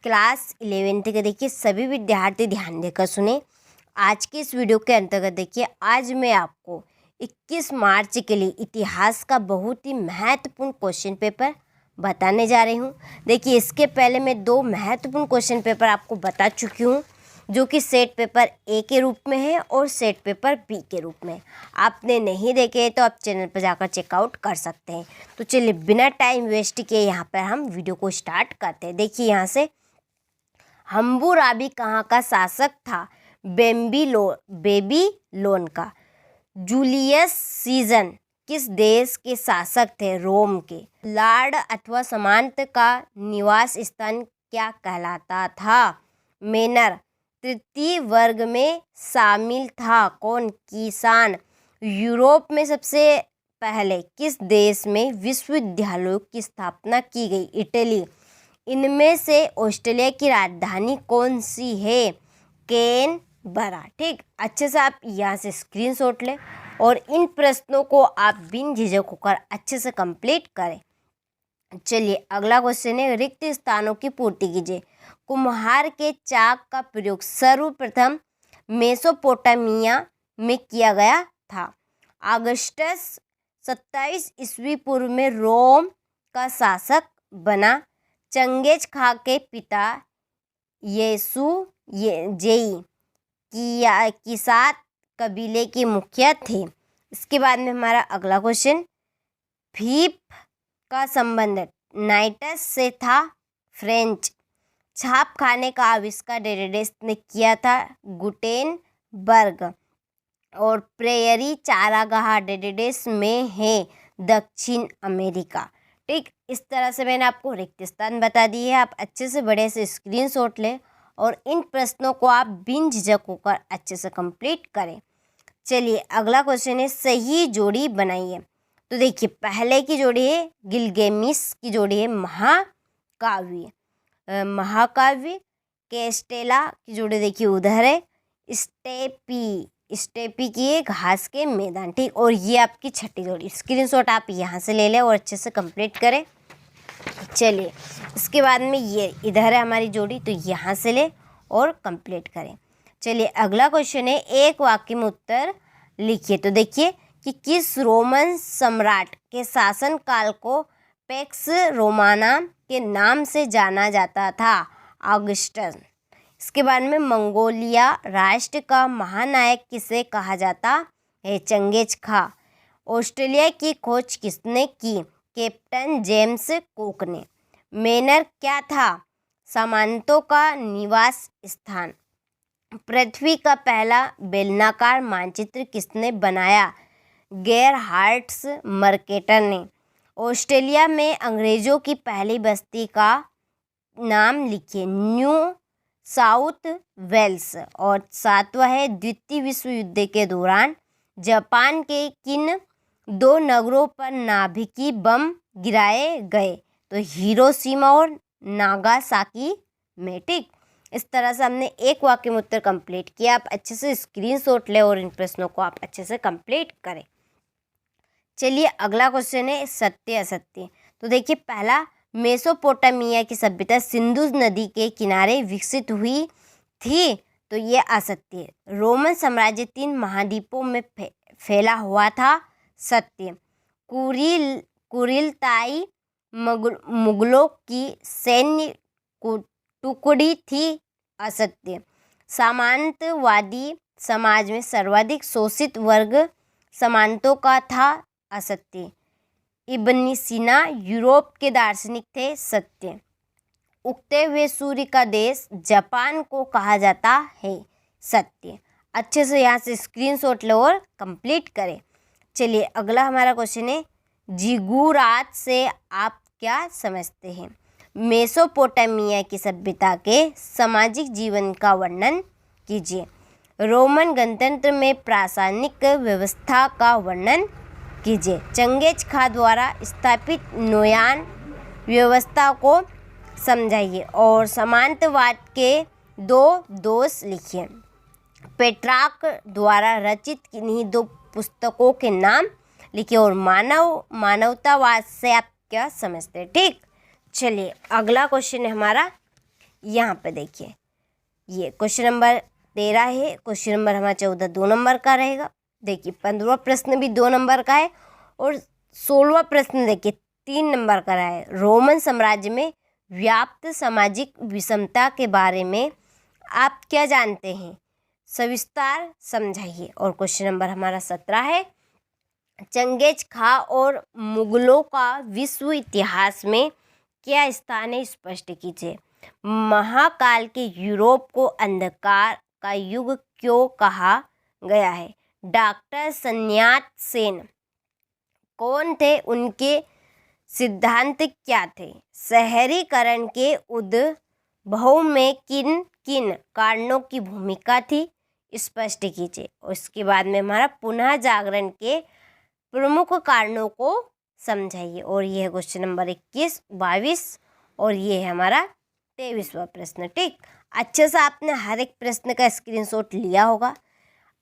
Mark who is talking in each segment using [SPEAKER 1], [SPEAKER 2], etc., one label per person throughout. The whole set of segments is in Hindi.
[SPEAKER 1] क्लास 11th के देखिए सभी विद्यार्थी ध्यान देकर सुने। आज के इस वीडियो के अंतर्गत देखिए आज मैं आपको 21 मार्च के लिए इतिहास का बहुत ही महत्वपूर्ण क्वेश्चन पेपर बताने जा रही हूँ। देखिए इसके पहले मैं 2 महत्वपूर्ण क्वेश्चन पेपर आपको बता चुकी हूँ जो कि सेट पेपर ए के रूप में है और सेट पेपर बी के रूप में। आपने नहीं देखे तो आप चैनल पर जाकर चेकआउट कर सकते हैं। तो चलिए बिना टाइम वेस्ट किए यहाँ पर हम वीडियो को स्टार्ट करते हैं। देखिए यहाँ से हम्बुराबी कहाँ का शासक था? बेबीलोन का। जूलियस सीजर किस देश के शासक थे? रोम के। लॉर्ड अथवा सामंत का निवास स्थान क्या कहलाता था? मैनर। तृतीय वर्ग में शामिल था कौन? किसान। यूरोप में सबसे पहले किस देश में विश्वविद्यालयों की स्थापना की गई? इटली। इनमें से ऑस्ट्रेलिया की राजधानी कौन सी है? कैनबरा। ठीक, अच्छे से आप यहाँ से स्क्रीनशॉट लें और इन प्रश्नों को आप बिन झिझक होकर अच्छे से कंप्लीट करें। चलिए अगला क्वेश्चन है, रिक्त स्थानों की पूर्ति कीजिए। कुम्हार के चाक का प्रयोग सर्वप्रथम मेसोपोटामिया में किया गया था। अगस्टस 27 ईस्वी पूर्व में रोम का शासक बना। चंगेज खां के पिता जेई किसात कबीले के मुखिया थे। इसके बाद में हमारा अगला क्वेश्चन, फीप का संबंध नाइटस से था। फ्रेंच। छाप खाने का आविष्कार डेडेस ने किया था। गुटेनबर्ग। और प्रेयरी चारागाह डेडेस में है, दक्षिण अमेरिका। ठीक, इस तरह से मैंने आपको रिक्त स्थान बता दी है। आप अच्छे से बड़े से स्क्रीनशॉट लें और इन प्रश्नों को आप बिन झिझक होकर अच्छे से कंप्लीट करें। चलिए अगला क्वेश्चन है, सही जोड़ी बनाइए। तो देखिए पहले की जोड़ी है गिलगेमिस की जोड़ी है महाकाव्य। कैस्टेला की जोड़ी देखिए उधर है। स्टेपी की है घास के मैदान। ठीक, और ये आपकी छठी जोड़ी। स्क्रीनशॉट आप यहाँ से ले लें और अच्छे से कंप्लीट करें। चलिए इसके बाद में ये इधर है हमारी जोड़ी, तो यहाँ से ले और कंप्लीट करें। चलिए अगला क्वेश्चन है, एक वाक्य में उत्तर लिखिए। तो देखिए कि किस रोमन सम्राट के शासन काल को पैक्स रोमाना के नाम से जाना जाता था? ऑगस्टस। इसके बाद में मंगोलिया राष्ट्र का महानायक किसे कहा जाता है? चंगेज खां। ऑस्ट्रेलिया की खोज किसने की? कैप्टन जेम्स कुक ने। मैनर क्या था? सामंतों का निवास स्थान। पृथ्वी का पहला बेलनाकार मानचित्र किसने बनाया? गेरहार्ड्स मर्केटर ने। ऑस्ट्रेलिया में अंग्रेजों की पहली बस्ती का नाम लिखिए। New South Wales. और 7वां है, द्वितीय विश्व युद्ध के दौरान जापान के किन 2 नगरों पर नाभिकी बम गिराए गए? तो हिरोशिमा और नागासाकी में। ठीक, इस तरह से हमने एक वाक्य में उत्तर कंप्लीट किया। आप अच्छे से स्क्रीनशॉट लें और इन प्रश्नों को आप अच्छे से कंप्लीट करें। चलिए अगला क्वेश्चन है, सत्य असत्य। तो देखिए पहला, मेसोपोटामिया की सभ्यता सिंधु नदी के किनारे विकसित हुई थी, तो ये असत्य है। रोमन साम्राज्य 3 महाद्वीपों में फैला हुआ था, सत्य। कुरिलताई मुगलों की सैन्य टुकड़ी थी, असत्य। सामंतवादी समाज में सर्वाधिक शोषित वर्ग सामंतों का था, असत्य। इब्न सीना यूरोप के दार्शनिक थे, सत्य। उगते हुए सूर्य का देश जापान को कहा जाता है, सत्य। अच्छे से यहाँ से स्क्रीनशॉट लो और कंप्लीट करें। चलिए अगला हमारा क्वेश्चन है, जिगुरात से आप क्या समझते हैं? मेसोपोटामिया की सभ्यता के सामाजिक जीवन का वर्णन कीजिए। रोमन गणतंत्र में प्रशासनिक व्यवस्था का वर्णन कीजिए। चंगेज खां द्वारा स्थापित नौयान व्यवस्था को समझाइए और सामंतवाद के 2 दोष लिखिए। पेट्रार्क द्वारा रचित किन्हीं 2 पुस्तकों के नाम लिखिए और मानवतावाद से आप क्या समझते हैं? ठीक, चलिए अगला क्वेश्चन है हमारा, यहाँ पे देखिए ये क्वेश्चन नंबर 13 है, क्वेश्चन नंबर हमारा 14 2 नंबर का रहेगा। देखिए 15वां प्रश्न भी 2 नंबर का है और 16वां प्रश्न देखिए 3 नंबर का रहा है। रोमन साम्राज्य में व्याप्त सामाजिक विषमता के बारे में आप क्या जानते हैं, सविस्तार समझाइए। और क्वेश्चन नंबर हमारा 17 है, चंगेज खां और मुगलों का विश्व इतिहास में क्या स्थान है, स्पष्ट कीजिए। महाकाल के यूरोप को अंधकार का युग क्यों कहा गया है। डॉक्टर सन्यात सेन कौन थे, उनके सिद्धांत क्या थे। शहरीकरण के उद्भव में किन किन कारणों की भूमिका थी, स्पष्ट कीजिए। उसके बाद में हमारा पुनः जागरण के प्रमुख कारणों को समझाइए। और ये है क्वेश्चन नंबर 21, 22 और ये है हमारा 23वां प्रश्न। ठीक, अच्छे से आपने हर एक प्रश्न का स्क्रीनशॉट लिया होगा।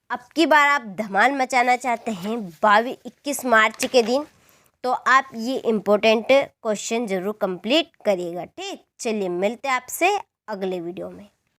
[SPEAKER 1] अब की बार आप धमाल मचाना चाहते हैं 21 मार्च के दिन, तो आप ये इम्पोर्टेंट क्वेश्चन ज़रूर कंप्लीट करिएगा। ठीक, चलिए मिलते हैं आपसे अगले वीडियो में।